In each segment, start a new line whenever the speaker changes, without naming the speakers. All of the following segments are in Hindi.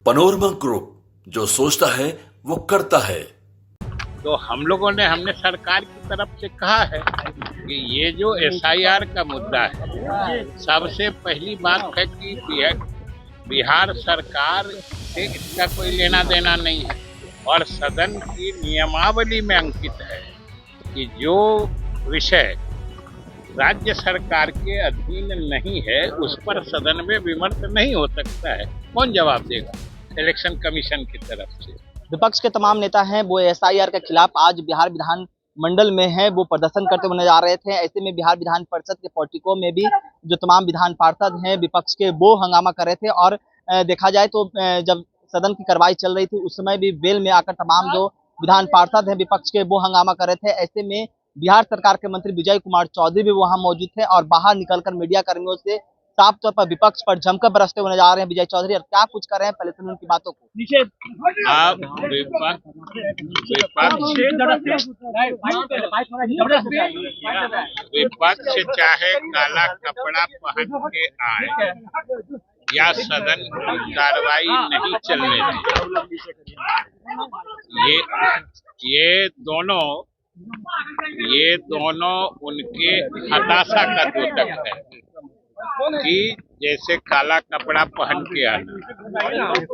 पनोरमा ग्रुप, जो सोचता है वो करता है।
तो हम लोगों ने हमने सरकार की तरफ से कहा है कि ये जो एसआईआर का मुद्दा है, सबसे पहली बात है कि बिहार सरकार से इसका कोई लेना देना नहीं है और सदन की नियमावली में अंकित है कि जो विषय राज्य सरकार के अधीन नहीं है उस पर सदन में विमर्श नहीं हो सकता है। कौन जवाब देगा? इलेक्शन कमीशन की तरफ से।
विपक्ष के तमाम नेता हैं वो एसआईआर के खिलाफ आज बिहार विधान मंडल में है वो प्रदर्शन करते हुए नजर आ रहे थे। ऐसे में बिहार विधान परिषद के पोर्टिको में भी जो तमाम विधान पार्षद हैं विपक्ष के वो हंगामा कर रहे थे। और देखा जाए तो जब सदन की कार्रवाई चल रही थी उस समय भी बेल में आकर तमाम जो विधान पार्षद हैं विपक्ष के वो हंगामा कर रहे थे। ऐसे में बिहार सरकार के मंत्री विजय कुमार चौधरी भी वहां मौजूद थे और बाहर निकलकर मीडिया कर्मियों से साफ तौर पर विपक्ष पर जमकर बरसते हुए नजर आ रहे हैं विजय चौधरी। और क्या कुछ कर रहे हैं, पहले सुनिए उनकी बातों को।
आप विपक्ष चाहे काला कपड़ा पहन के आए या सदन की कार्रवाई नहीं चलने दें, ये दोनों उनके हताशा का द्योतक है कि जैसे काला कपड़ा पहन के आना,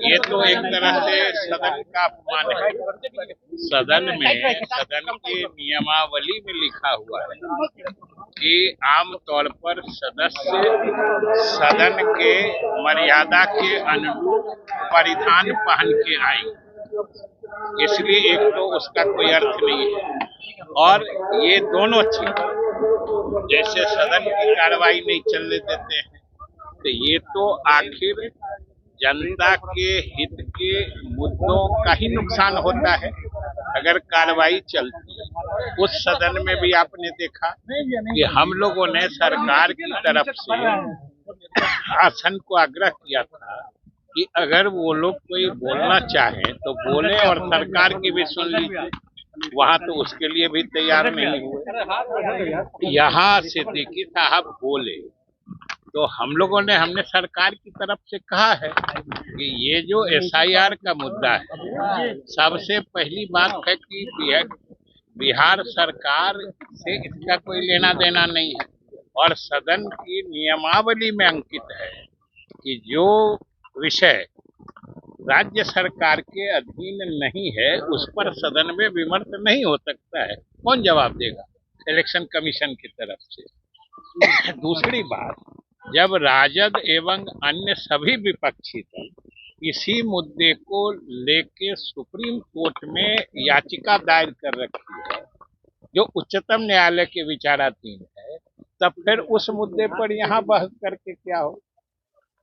ये तो एक तरह से सदन का अपमान है। सदन के नियमावली में लिखा हुआ है कि आमतौर पर सदस्य सदन के मर्यादा के अनुरूप परिधान पहन के आए, इसलिए एक तो उसका कोई अर्थ नहीं है। और ये दोनों चीज जैसे सदन की कार्रवाई नहीं चलने देते हैं, तो ये तो आखिर जनता के हित के मुद्दों का ही नुकसान होता है अगर कार्रवाई चलती है। उस सदन में भी आपने देखा कि हम लोगों ने सरकार की तरफ से शासन को आग्रह किया था कि अगर वो लोग कोई बोलना चाहें तो बोले और सरकार की भी सुन लीजिए। वहां तो उसके लिए भी तैयार नहीं हुए। यहाँ सिद्दीकी साहब बोले तो हम लोगों ने हमने सरकार की तरफ से कहा है कि ये जो एसआईआर का मुद्दा है, सबसे पहली बात है कि बिहार सरकार से इसका कोई लेना देना नहीं है और सदन की नियमावली में अंकित है कि जो विषय राज्य सरकार के अधीन नहीं है उस पर सदन में विमर्श नहीं हो सकता है। कौन जवाब देगा? इलेक्शन कमीशन की तरफ से। दूसरी बात, जब राजद एवं अन्य सभी विपक्षी दल इसी मुद्दे को लेके सुप्रीम कोर्ट में याचिका दायर कर रखी है जो उच्चतम न्यायालय के विचाराधीन है, तब फिर उस मुद्दे पर यहाँ बहस करके क्या हो?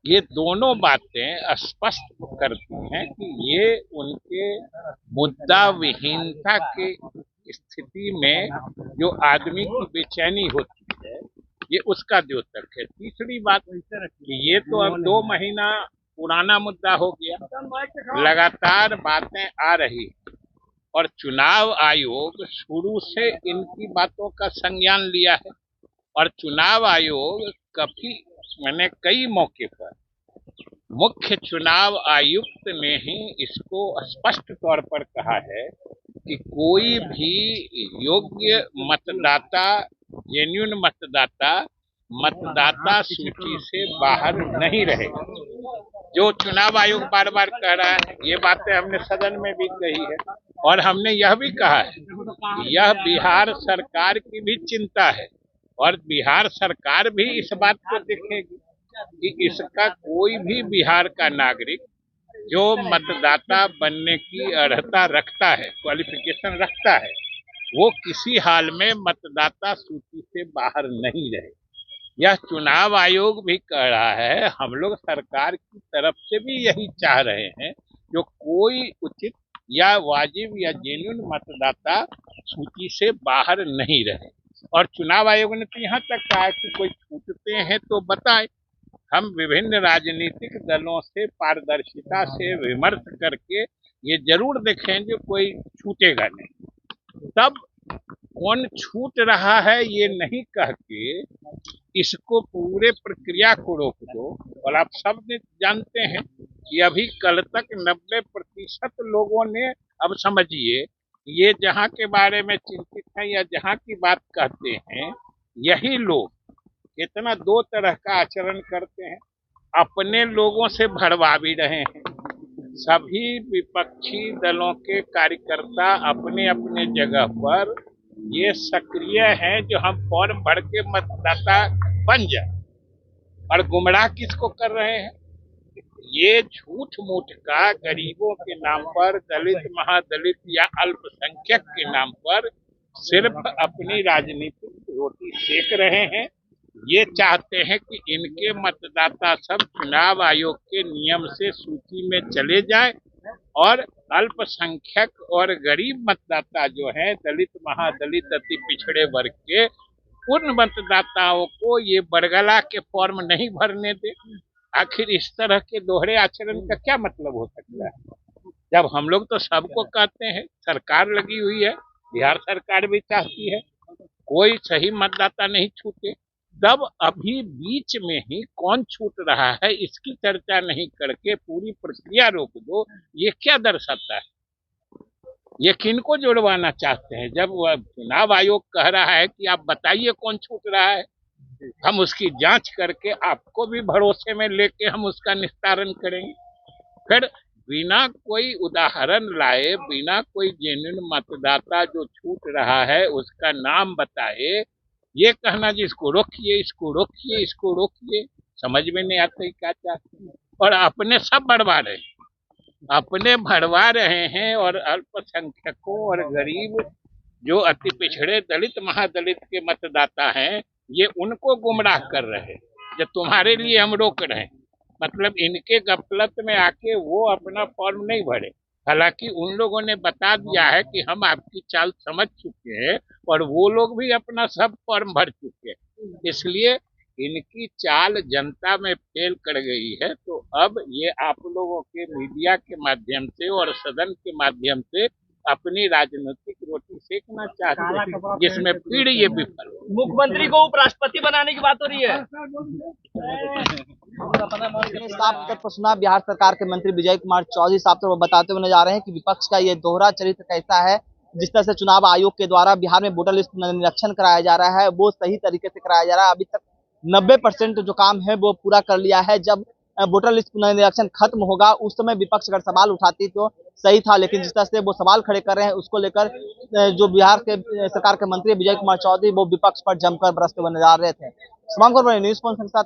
ये दोनों बातें स्पष्ट करती हैं कि ये उनके मुद्दा विहीनता के स्थिति में जो आदमी की बेचैनी होती है ये उसका द्योतक है। तीसरी बात, ये तो अब 2 महीना पुराना मुद्दा हो गया, लगातार बातें आ रही और चुनाव आयोग शुरू से इनकी बातों का संज्ञान लिया है और चुनाव आयोग कई मौके पर मुख्य चुनाव आयुक्त ने ही इसको स्पष्ट तौर पर कहा है कि कोई भी योग्य मतदाता, जेन्युइन मतदाता सूची से बाहर नहीं रहेगा। जो चुनाव आयोग बार बार कह रहा है, ये बातें हमने सदन में भी कही है और हमने यह भी कहा है कि यह बिहार सरकार की भी चिंता है और बिहार सरकार भी इस बात को देखेगी कि इसका कोई भी बिहार का नागरिक जो मतदाता बनने की अर्हता रखता है, क्वालिफिकेशन रखता है, वो किसी हाल में मतदाता सूची से बाहर नहीं रहे। यह चुनाव आयोग भी कह रहा है, हम लोग सरकार की तरफ से भी यही चाह रहे हैं जो कोई उचित या वाजिब या जेन्युइन मतदाता सूची से बाहर नहीं रहे। और चुनाव आयोग ने तो यहाँ तक कहा कि कोई छूटते हैं तो बताएं, हम विभिन्न राजनीतिक दलों से पारदर्शिता से विमर्श करके ये जरूर देखेंगे कोई छूटेगा नहीं। तब कौन छूट रहा है ये नहीं कह के इसको पूरे प्रक्रिया को रोक दो। और आप सब जानते हैं कि अभी कल तक 90% लोगों ने, अब समझिए, ये जहां के बारे में चिंतित हैं या जहां की बात कहते हैं, यही लोग इतना दो तरह का आचरण करते हैं। अपने लोगों से भड़वा भी रहे हैं। सभी विपक्षी दलों के कार्यकर्ता अपने अपने जगह पर ये सक्रिय हैं, जो हम फॉर्म भर के मतदाता बन जाए, और गुमराह किसको कर रहे हैं? ये झूठ मूठ का गरीबों के नाम पर, दलित महादलित या अल्पसंख्यक के नाम पर सिर्फ अपनी राजनीतिक रोटी सेक रहे हैं। ये चाहते हैं कि इनके मतदाता सब चुनाव आयोग के नियम से सूची में चले जाएं, और अल्पसंख्यक और गरीब मतदाता जो है, दलित महादलित अति पिछड़े वर्ग के, उन मतदाताओं को ये बरगला के फॉर्म नहीं भरने दे। आखिर इस तरह के दोहरे आचरण का क्या मतलब हो सकता है? जब हम लोग तो सबको कहते हैं, सरकार लगी हुई है, बिहार सरकार भी चाहती है कोई सही मतदाता नहीं छूटे, तब अभी बीच में ही कौन छूट रहा है इसकी चर्चा नहीं करके पूरी प्रक्रिया रोक दो, ये क्या दर्शाता है? ये किनको जुड़वाना चाहते हैं? जब चुनाव आयोग कह रहा है कि आप बताइए कौन छूट रहा है, हम उसकी जांच करके आपको भी भरोसे में लेके हम उसका निस्तारण करेंगे। फिर बिना कोई उदाहरण लाए, बिना कोई जेन्युइन मतदाता जो छूट रहा है उसका नाम बताए, ये कहना जी इसको रोकिए, इसको रोकिए, इसको रोकिए, समझ में नहीं आता है क्या चाहते हैं। और अपने सब बढ़वा रहे हैं, अपने भड़वा रहे हैं, और अल्पसंख्यकों और गरीब जो अति पिछड़े दलित महादलित के मतदाता हैं, ये उनको गुमराह कर रहे हैं। जो तुम्हारे लिए हम रोक रहे हैं, मतलब इनके गफलत में आके वो अपना फॉर्म नहीं भरे। हालांकि उन लोगों ने बता दिया है कि हम आपकी चाल समझ चुके हैं, और वो लोग भी अपना सब फॉर्म भर चुके हैं। इसलिए इनकी चाल जनता में फेल कर गई है। तो अब ये आप लोगों के मीडिया के माध्यम से और सदन के माध्यम से अपनी राजनीतिक रोटी सेकना चाहते हैं, जिसमें फिर ये विफल हो।
मुख्यमंत्री को उपराष्ट्रपति बनाने की बात हो रही है।
साफ तौर पर सुना बिहार सरकार के मंत्री विजय कुमार चौधरी साफ तौर पर बताते हुए नजर आ रहे हैं कि विपक्ष का ये दोहरा चरित्र कैसा है। जिस तरह से चुनाव आयोग के द्वारा बिहार में वोटर लिस्ट निरीक्षण कराया जा रहा है, वो सही तरीके से कराया जा रहा है। अभी तक 90% जो काम है वो पूरा कर लिया है। जब वोटर लिस्ट पुनर्निरीक्षण खत्म होगा उस समय विपक्ष अगर सवाल उठाती तो सही था, लेकिन जिस तरह से वो सवाल खड़े कर रहे हैं उसको लेकर जो बिहार के सरकार के मंत्री विजय कुमार चौधरी वो विपक्ष पर जमकर बरसते हुए नजर आ रहे थे। न्यूज़ के साथ